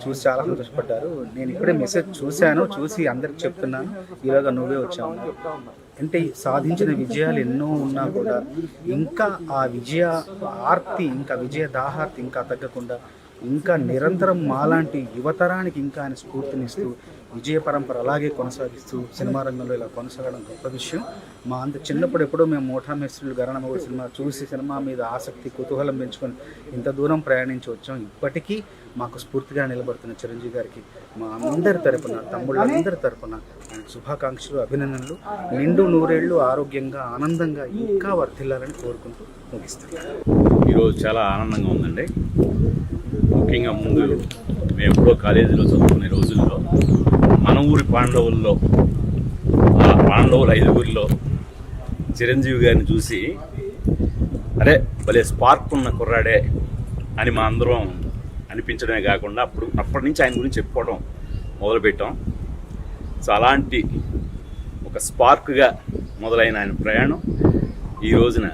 చూసి చాలా సంతోషపడ్డారు. నేను ఇప్పుడే మెసేజ్ చూసి అందరికి చెప్తున్నాను, ఈలోగా నువ్వే వచ్చావు అంటే. సాధించిన విజయాలు ఎన్నో ఉన్నా కూడా ఇంకా ఆ విజయ ఆర్తి, ఇంకా విజయ దాహార్తి ఇంకా తగ్గకుండా ఇంకా నిరంతరం మాలాంటి యువతరానికి ఇంకా ఆయన స్ఫూర్తినిస్తూ విజయ పరంపర అలాగే కొనసాగిస్తూ సినిమా రంగంలో ఇలా కొనసాగడం గొప్ప విషయం. మా అంత చిన్నప్పుడు ఎప్పుడో మేము మోఠా మేస్త్రులు గరణమౌళి సినిమా చూసి సినిమా మీద ఆసక్తి, కుతూహలం పెంచుకొని ఇంత దూరం ప్రయాణించి వచ్చాం. ఇప్పటికీ మాకు స్ఫూర్తిగా నిలబడుతున్న చిరంజీవి గారికి మా అందరి తరపున, తమ్ముళ్ళందరి తరపున ఆయనకు శుభాకాంక్షలు, అభినందనలు. నిండు నూరేళ్లు ఆరోగ్యంగా ఆనందంగా ఇంకా వర్ధిల్లాలని కోరుకుంటూ ముగిస్తాను. ఈరోజు చాలా ఆనందంగా ఉందండి. ముఖ్యంగా ముందు మేము ఎప్పుడో కాలేజీలో చదువుకునే రోజుల్లో మన ఊరి పాండవుల్లో, ఆ పాండవుల 5గురిలో చిరంజీవి గారిని చూసి అరే భలే స్పార్క్ ఉన్న కుర్రాడే అని మా అందరం అనిపించడమే కాకుండా అప్పటి నుంచి ఆయన గురించి చెప్పుకోవడం మొదలుపెట్టాం. సో అలాంటి ఒక స్పార్క్గా మొదలైన ఆయన ప్రయాణం ఈ రోజున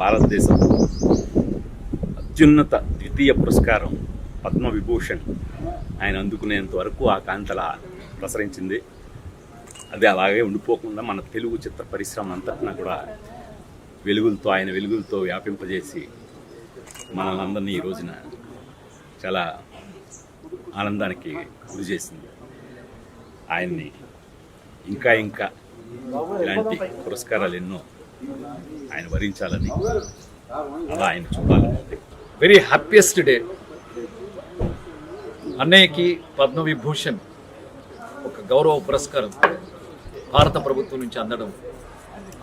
భారతదేశం అత్యున్నత ద్వితీయ పురస్కారం పద్మవిభూషణ్ ఆయన అందుకునేంత వరకు ఆ కాంతల ప్రసరించింది. అది అలాగే ఉండిపోకుండా మన తెలుగు చిత్ర పరిశ్రమ అంతటినా కూడా ఆయన వెలుగులతో వ్యాపింపజేసి మనల్ని ఈ రోజున చాలా ఆనందానికి గురి చేసింది. ఆయన్ని ఇంకా ఇంకా ఇలాంటి పురస్కారాలు ఎన్నో ఆయన వరించాలని, అలా ఆయన చూడాలని. Very happiest day. అన్నయ్యకి పద్మవిభూషణ్ ఒక గౌరవ పురస్కారం భారత ప్రభుత్వం నుంచి అందడం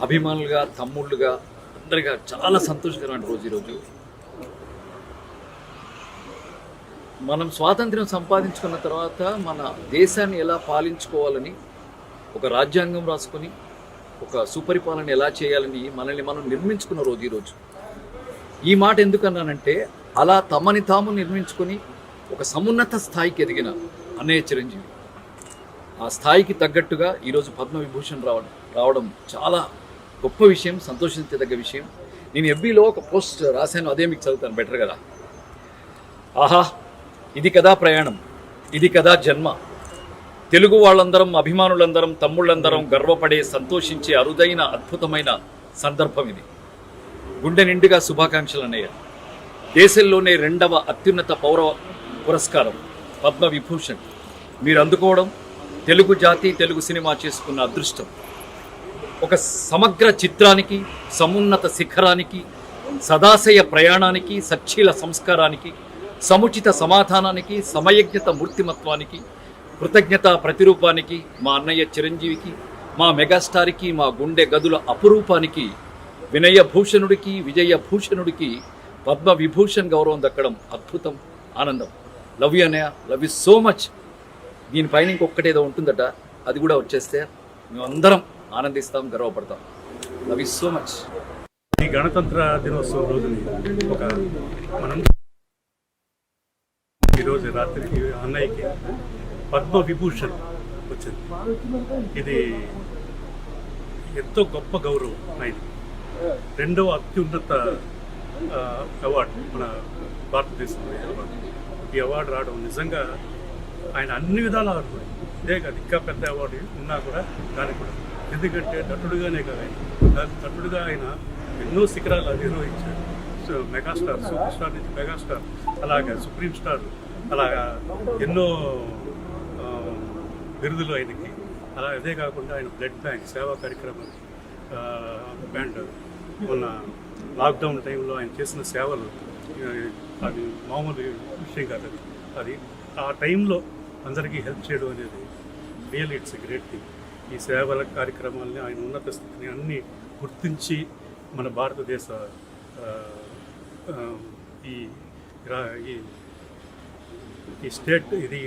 అభిమానులుగా, తమ్ముళ్ళుగా, అందరిగా చాలా సంతోషకరమైన రోజు ఈరోజు. మనం స్వాతంత్ర్యం సంపాదించుకున్న తర్వాత మన దేశాన్ని ఎలా పాలించుకోవాలని ఒక రాజ్యాంగం రాసుకొని ఒక సుపరిపాలన ఎలా చేయాలని మనల్ని మనం నిర్మించుకున్న రోజు ఈరోజు. ఈ మాట ఎందుకన్నానంటే అలా తమని తాము నిర్మించుకొని ఒక సమున్నత స్థాయికి ఎదిగిన అన్నయ్య చిరంజీవి ఆ స్థాయికి తగ్గట్టుగా ఈరోజు పద్మవిభూషణ్ రావడం చాలా గొప్ప విషయం, సంతోషించదగ్గ విషయం. నేను ఎఫ్బీలో ఒక పోస్ట్ రాశాను, అదే మీకు చదువుతాను, బెటర్ కదా. ఆహా, ఇది కదా ప్రయాణం, ఇది కదా జన్మ. తెలుగు వాళ్ళందరం, అభిమానులందరం, తమ్ముళ్ళందరం గర్వపడే, సంతోషించే అరుదైన అద్భుతమైన సందర్భం ఇది. గుండె నిండుగా శుభాకాంక్షలు అన్నయ్య. దేశంలోనే 2వ అత్యున్నత పౌర పురస్కారం పద్మవిభూషణ్ మీరు అందుకోవడం తెలుగు జాతి, తెలుగు సినిమా చేసుకున్న అదృష్టం. ఒక సమగ్ర చిత్రానికి, సమున్నత శిఖరానికి, సదాశయ ప్రయాణానికి, సచ్చీల సంస్కారానికి, సముచిత సమాధానానికి, సమయజ్ఞత మూర్తిమత్వానికి, కృతజ్ఞత ప్రతిరూపానికి, మా అన్నయ్య చిరంజీవికి, మా మెగాస్టార్కి, మా గుండె గదుల అపురూపానికి, వినయభూషణుడికి, విజయభూషణుడికి పద్మవిభూషణ్ గౌరవం దక్కడం అద్భుతం, ఆనందం. లవ్ యూ అన్నయ్య, లవ్ యూ సో మచ్. దీనిపైన ఇంకొకటేదో ఉంటుందట, అది కూడా వచ్చేస్తే మేమందరం ఆనందిస్తాం, గర్వపడతాం. Love you so much. ఈ గణతంత్ర దినోత్సవం రోజుని ఒక మనం ఈరోజు రాత్రి అన్నయ్యకి పద్మవిభూషణ్ వచ్చింది. ఇది ఎంతో గొప్ప గౌరవం. ఆయన 2వ అత్యున్నత అవార్డు మన భారతదేశంలో ఈ అవార్డు రావడం నిజంగా ఆయన అన్ని విధాలు అర్హుడు. ఇదే కాదు, ఇంకా పెద్ద అవార్డు ఉన్నా కూడా దానికి కూడా, ఎందుకంటే నటుడుగానే కాదు, నటుడుగా ఆయన ఎన్నో శిఖరాలు అధిరోహించాడు. మెగాస్టార్, సూపర్ స్టార్ నుంచి మెగాస్టార్, అలాగా సుప్రీం స్టార్, అలాగా ఎన్నో బిరుదులు ఆయనకి. అలా అదే కాకుండా ఆయన బ్లడ్ బ్యాంక్ సేవా కార్యక్రమాలు, బ్యాండ్ మొన్న లాక్డౌన్ టైంలో ఆయన చేసిన సేవలు అది మామూలు విషయం కాదు. అది ఆ టైంలో అందరికీ హెల్ప్ చేయడం అనేది real it's a great thing. ఈ సేవల కార్యక్రమాలని, ఆయన ఉన్నత స్థితిని అన్నీ గుర్తించి మన భారతదేశ ఈ స్టేట్, ఇది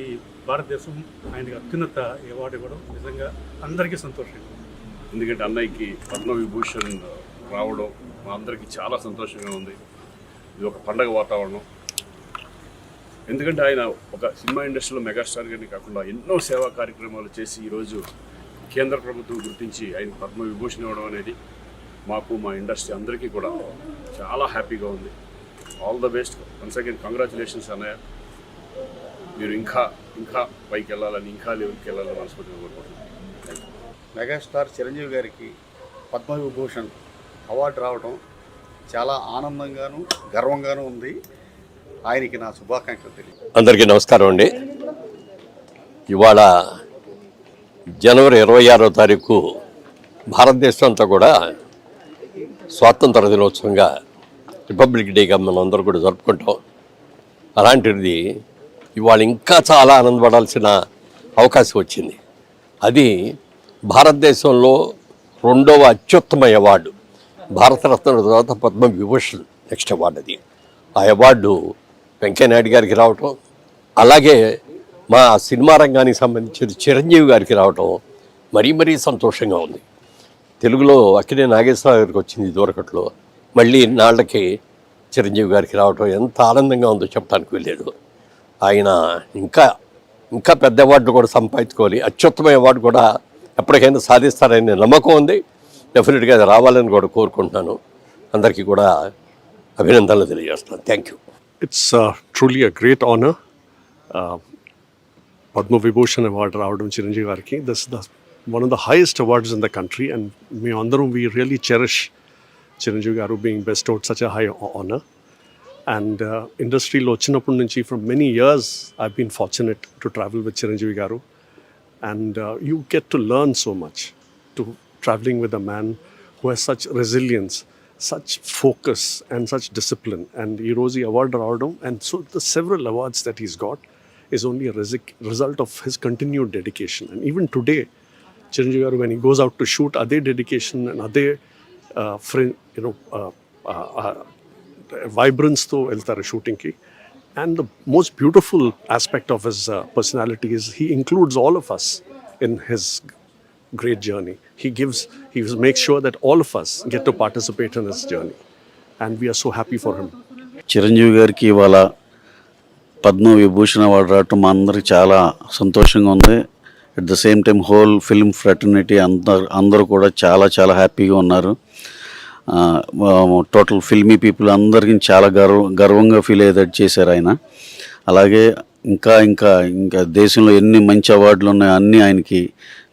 ఈ భారతదేశం ఆయనకి అత్యున్నత అవార్డు ఇవ్వడం నిజంగా అందరికీ సంతోషంగా. ఎందుకంటే అన్నయ్యకి పద్మవిభూషణ్ రావడం మా అందరికీ చాలా సంతోషంగా ఉంది. ఇది ఒక పండగ వాతావరణం. ఎందుకంటే ఆయన ఒక సినిమా ఇండస్ట్రీలో మెగాస్టార్ గారిని కాకుండా ఎన్నో సేవా కార్యక్రమాలు చేసి ఈరోజు కేంద్ర ప్రభుత్వం గుర్తించి ఆయన పద్మవిభూషణ్ ఇవ్వడం అనేది మాకు, మా ఇండస్ట్రీ అందరికీ కూడా చాలా హ్యాపీగా ఉంది. All the best. Once again congratulations అన్నయ్య. మీరు ఇంకా ఇంకా పైకి వెళ్ళాలని, ఇంకా లెవెల్కి వెళ్ళాలని మనస్ఫూర్తిగా కోరుకుంటున్నాను. మెగాస్టార్ చిరంజీవి గారికి పద్మవిభూషణ్ అవార్డు రావడం చాలా ఆనందంగాను, గర్వంగాను ఉంది. ఆయనకి నా శుభాకాంక్షలు తెలియదు. అందరికీ నమస్కారం అండి. ఇవాళ జనవరి 26వ తారీఖు భారతదేశం అంతా కూడా స్వాతంత్ర దినోత్సవంగా, రిపబ్లిక్ డేగా మనం అందరూ కూడా జరుపుకుంటాం. అలాంటిది ఇవాళ ఇంకా చాలా ఆనందపడాల్సిన అవకాశం వచ్చింది. అది భారతదేశంలో 2వ అత్యుత్తమ అవార్డు, భారతరత్న తర్వాత పద్మవిభూషణ్ నెక్స్ట్ అవార్డు. అది ఆ అవార్డు వెంకయ్యనాయుడు గారికి రావటం, అలాగే మా సినిమా రంగానికి సంబంధించిన చిరంజీవి గారికి రావటం మరీ సంతోషంగా ఉంది. తెలుగులో అక్కినే నాగేశ్వరరావు గారికి వచ్చింది దూరకట్లో, మళ్ళీ నాళ్ళకి చిరంజీవి గారికి రావటం ఎంత ఆనందంగా ఉందో చెప్పడానికి వెళ్ళలేదు. ఆయన ఇంకా పెద్ద అవార్డు కూడా సంపాదించుకోవాలి, అత్యుత్తమ అవార్డు కూడా ఎప్పటికైనా సాధిస్తారనే నమ్మకం ఉంది. డెఫినెట్గా అది రావాలని కూడా కోరుకుంటున్నాను. అందరికీ కూడా అభినందనలు తెలియజేస్తున్నాను. Thank you. It's truly a great honor. Padma Vibhushan Award రావడం చిరంజీవి గారికి. This is one of the highest awards in the country, and we really cherish Chiranjeevi garu being bestowed such a high honor. And industry lo vachinappudu nunchi from many years I've been fortunate to travel with Chiranjeevi garu. And you get to learn so much to traveling with a man who has such resilience, such focus and such discipline. And ee roju award raavadam, and so the several awards that he's got is only a result of his continued dedication. And even today, Chiranjeevi garu, when he goes out to shoot, ade dedication and ade vibrance tho veltaru shooting ki. And the most beautiful aspect of his personality is he includes all of us in his great journey. He makes sure that all of us get to participate in his journey. And we are so happy for him. Chiranjeevi గారికి ఇవాళ Padma Vibhushan award రావటం మా అందరికి చాలా సంతోషంగా ఉంది. At the same time whole film fraternity అందరూ కూడా చాలా చాలా హ్యాపీగా ఉన్నారు. టోటల్ ఫిల్మీ పీపుల్ అందరికీ చాలా గర్వంగా ఫీల్ అయ్యేటట్టు చేశారు ఆయన. అలాగే ఇంకా ఇంకా ఇంకా దేశంలో ఎన్ని మంచి అవార్డులు ఉన్నాయో అన్నీ ఆయనకి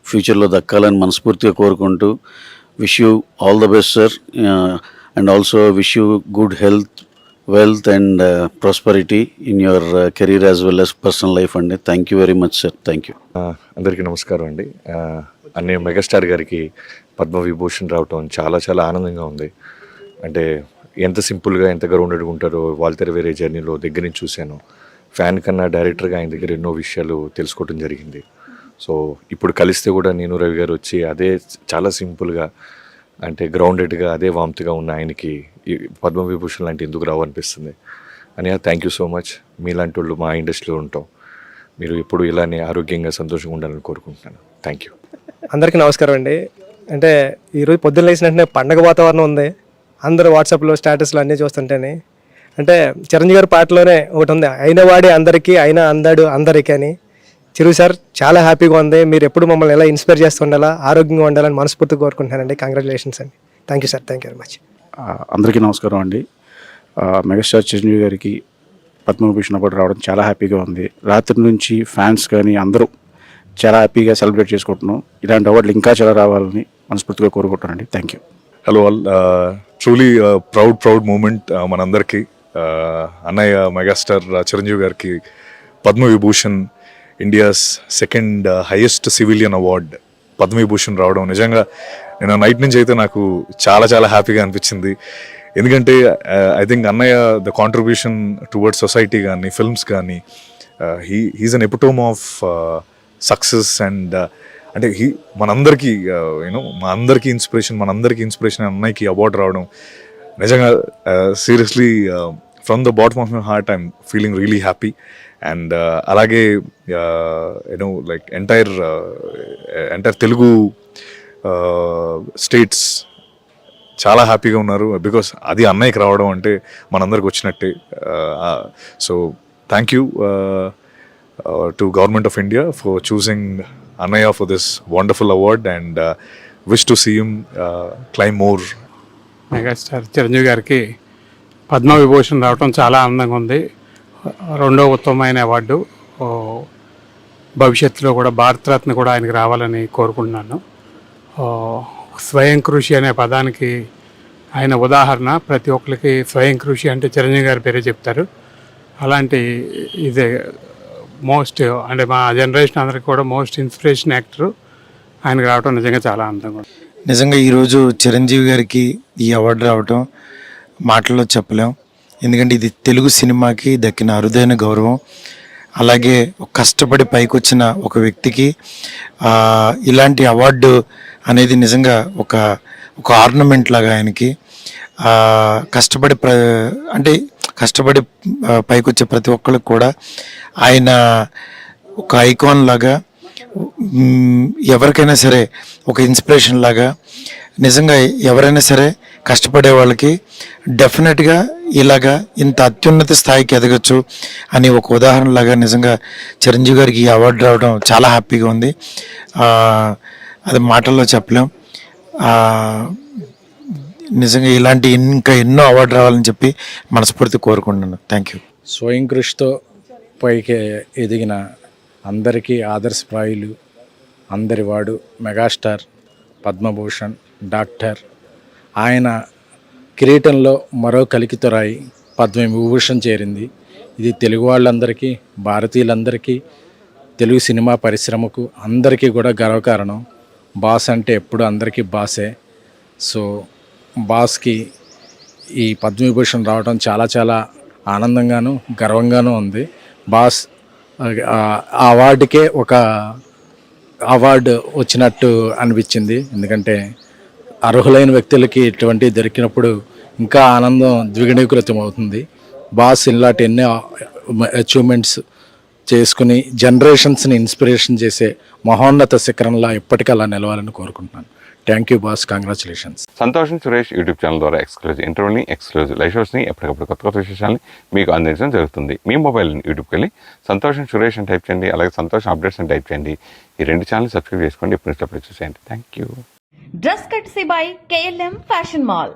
ఫ్యూచర్లో దక్కాలని మనస్ఫూర్తిగా కోరుకుంటూ wish you all the best sir. And also wish you good health, wealth and prosperity in your career as well as personal life అండి. Thank you very much sir. Thank you. అందరికీ నమస్కారం అండి. అన్నయ్య మెగాస్టార్ గారికి పద్మవిభూషణ్ రావటం చాలా చాలా ఆనందంగా ఉంది. అంటే ఎంత సింపుల్గా ఎంత గ్రౌండెడ్గా ఉంటారో వాల్తెర వేరే జర్నీలో దగ్గర నుంచి చూశాను. ఫ్యాన్ కన్నా డైరెక్టర్గా ఆయన దగ్గర ఎన్నో విషయాలు తెలుసుకోవడం జరిగింది. సో ఇప్పుడు కలిస్తే కూడా నేను రవి గారు వచ్చి అదే చాలా సింపుల్గా అంటే గ్రౌండెడ్గా అదే వామ్త్గా ఉన్న ఆయనకి ఈ పద్మవిభూషణ్ లాంటి ఎందుకు రావనిపిస్తుంది. అని థ్యాంక్ యూ సో మచ్. మీలాంటి వాళ్ళు మా ఇండస్ట్రీలో ఉంటాం. మీరు ఎప్పుడు ఇలానే ఆరోగ్యంగా సంతోషంగా ఉండాలని కోరుకుంటున్నాను. Thank you. అందరికీ నమస్కారం అండి. అంటే ఈరోజు పొద్దున్న లేచిన వెంటనే పండగ వాతావరణం ఉంది. అందరూ వాట్సాప్లో స్టేటస్లో అన్నీ చూస్తుంటేనే అంటే చిరంజీవి గారి పాటలోనే ఒకటి ఉంది, అయిన వాడే అందరికీ అయినా అందాడు అందరికీ అని. చిరు సార్ చాలా హ్యాపీగా ఉంది. మీరు ఎప్పుడు మమ్మల్ని ఎలా ఇన్స్పైర్ చేస్తూ ఉండాలా, ఆరోగ్యంగా ఉండాలని మనస్ఫూర్తిగా కోరుకుంటున్నానండి. కంగ్రాచులేషన్స్ అండి. Thank you sir. Thank you very much. అందరికీ నమస్కారం అండి. మెగాస్టార్ చిరంజీవి గారికి పద్మవిభూషణ్ అవార్డు రావడం చాలా హ్యాపీగా ఉంది. రాత్రి నుంచి ఫ్యాన్స్ కానీ అందరూ చాలా హ్యాపీగా సెలబ్రేట్ చేసుకుంటున్నాం. ఇలాంటి అవార్డులు ఇంకా చాలా రావాలని మనస్ఫూర్తిగా కోరుకుంటానండి. Thank you. Hello all. Truly proud moment మనందరికీ. అన్నయ్య మెగాస్టార్ చిరంజీవి గారికి Padma Vibhushan, India's second highest civilian award Padma Vibhushan రావడం నిజంగా నేను నైట్ నుంచి అయితే నాకు చాలా చాలా హ్యాపీగా అనిపించింది. ఎందుకంటే ఐ థింక్ అన్నయ్య ద కాంట్రిబ్యూషన్ టువర్డ్స్ సొసైటీ కానీ ఫిల్మ్స్ కానీ he's an epitome of success. And అంటే మనందరికీ మా అందరికీ ఇన్స్పిరేషన్ అన్నయ్యకి అవార్డు రావడం నిజంగా seriously from the bottom of my heart I'm feeling really happy. And అలాగే లైక్ ఎంటైర్ తెలుగు స్టేట్స్ చాలా హ్యాపీగా ఉన్నారు. బికాస్ అది అన్నయ్యకి రావడం అంటే మనందరికి వచ్చినట్టే. So thank you to Government of India for choosing Annaya for this wonderful award, and wish to see him climb more. Megastar Chiranjeevi గారికి పద్మవిభూషణ్ రావడం చాలా ఆనందంగా ఉంది. రెండో ఉత్తమమైన అవార్డు. భవిష్యత్తులో కూడా భారతరత్న కూడా ఆయనకి రావాలని కోరుకుంటున్నాను. స్వయం కృషి అనే పదానికి ఆయన ఉదాహరణ. ప్రతి ఒక్కరికి స్వయం కృషి అంటే చిరంజీవి గారి పేరే చెప్తారు. అలాంటి ఇదే మోస్ట్ అంటే మా జనరేషన్ అందరికి కూడా మోస్ట్ ఇన్స్పిరేషన్ యాక్టర్. ఆయనకు రావడం నిజంగా చాలా ఆనందంగా ఉంది. నిజంగా ఈరోజు చిరంజీవి గారికి ఈ అవార్డు రావడం మాటల్లో చెప్పలేం. ఎందుకంటే ఇది తెలుగు సినిమాకి దక్కిన అరుదైన గౌరవం. అలాగే కష్టపడి పైకి వచ్చిన ఒక వ్యక్తికి ఇలాంటి అవార్డు అనేది నిజంగా ఒక ఆర్నమెంట్ లాగా ఆయనకి. కష్టపడి పైకి వచ్చే ప్రతి ఒక్కరికి కూడా ఆయన ఒక ఐకాన్ లాగా, ఎవరికైనా సరే ఒక ఇన్స్పిరేషన్ లాగా. నిజంగా ఎవరైనా సరే కష్టపడే వాళ్ళకి డెఫినెట్గా ఇలాగా ఇంత అత్యున్నత స్థాయికి ఎదగచ్చు అని ఒక ఉదాహరణలాగా నిజంగా చిరంజీవి గారికి ఈ అవార్డు రావడం చాలా హ్యాపీగా ఉంది. అది మాటల్లో చెప్పలేం. నిజంగా ఇలాంటి ఇంకా ఎన్నో అవార్డు రావాలని చెప్పి మనస్ఫూర్తి కోరుకుంటున్నాను. Thank you. స్వయం కృషితో పైకి ఎదిగిన అందరికీ ఆదర్శప్రాయులు అందరివాడు మెగాస్టార్ పద్మభూషణ్ డాక్టర్. ఆయన కిరీటంలో మరో కలికితొరాయి పద్మవిభూషణ్ చేరింది. ఇది తెలుగు వాళ్ళందరికీ, భారతీయులందరికీ, తెలుగు సినిమా పరిశ్రమకు అందరికీ కూడా గర్వకారణం. బాస్ అంటే ఎప్పుడు అందరికీ బాసే. సో బాస్కి ఈ పద్మవిభూషణ్ రావడం చాలా చాలా ఆనందంగాను గర్వంగానూ ఉంది. బాస్ ఆ అవార్డుకే ఒక అవార్డు వచ్చినట్టు అనిపించింది. ఎందుకంటే అర్హులైన వ్యక్తులకి ఇటువంటివి దొరికినప్పుడు ఇంకా ఆనందం ద్విగుణీకృతం అవుతుంది. బాస్ ఇలాంటి ఎన్నో అచీవ్మెంట్స్ చేసుకుని జనరేషన్స్ని ఇన్స్పిరేషన్ చేసే మహోన్నత శిఖరంలా ఎప్పటికీ అలా నిలవాలని కోరుకుంటున్నాను. Thank you boss, congratulations. సంతోషం సురేష్ యూట్యూబ్ ఛానల్ ద్వారా ఎక్స్క్లూజివ్ ఇంటర్వ్యూని, ఎక్స్క్లూజివ్ లైవ్ షోస్ని, ఎప్పటికప్పుడు కొత్త కొత్త విశేషాలని మీకు అందించడం జరుగుతుంది. మీ మొబైల్ యూట్యూబ్కి వెళ్ళి సంతోషం సురేష్ అని టైప్ చేయండి, అలాగే సంతోషం అప్డేట్స్ అని టైప్ చేయండి. ఈ 2 ఛానల్ సబ్స్క్రైబ్ చేసుకోండి, ఎప్పుడు చూసేయండి. Thank you. Dress కట్సీ by KLM fashion mall.